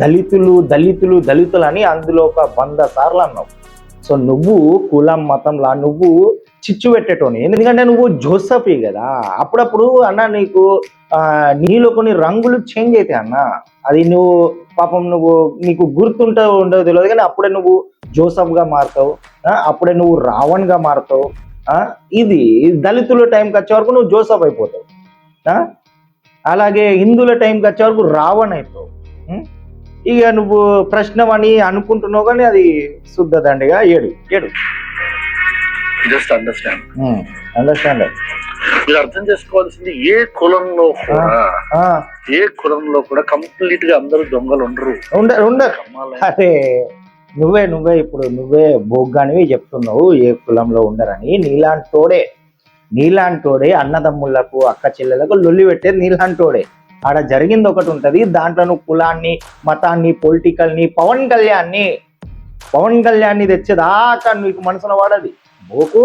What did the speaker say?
దళితులు దళితులు దళితులు అని అందులో ఒక 100 సార్లు అన్నావు. సో నువ్వు కులం మతంలా నువ్వు చిచ్చు పెట్టేటోని, ఎందుకంటే నువ్వు జోసఫీ కదా. అప్పుడప్పుడు అన్న నీలో కొన్ని రంగులు చేంజ్ అవుతాయి అన్న. అది నువ్వు పాపం నీకు ఉండదో తెలియదు, కానీ అప్పుడే నువ్వు జోసఫ్గా మారుతావు, అప్పుడే నువ్వు రావణ్గా మారుతావు. ఇది దళితుల టైంకి వచ్చే వరకు నువ్వు జోసఫ్ అయిపోతావు, అలాగే హిందువుల టైంకి వచ్చే వరకు రావణ్ అవుతావు. ఇక నువ్వు ప్రశ్నమని అనుకుంటున్నావు, కానీ అది శుద్ధ దండిగా ఏడు. Just understand. మీరు అర్థం చేసుకోవాల్సింది ఏ కులంలో కూడా కంప్లీట్ గా అందరూ దొంగలు ఉండరు. అదే నువ్వే ఇప్పుడు బోగ్గానివి చెప్తున్నావు ఏ కులంలో ఉండరని. నీలాంటోడే అన్నదమ్ములకు అక్క చెల్లెలకు లొల్లి పెట్టేది నీలాంటోడే. ఆడ జరిగింది ఒకటి ఉంటది, దాంట్లో నువ్వు కులాన్ని మతాన్ని పొలిటికల్ని పవన్ కళ్యాణ్ని తెచ్చేదాకా నీకు మనసులో వాడది. బోకు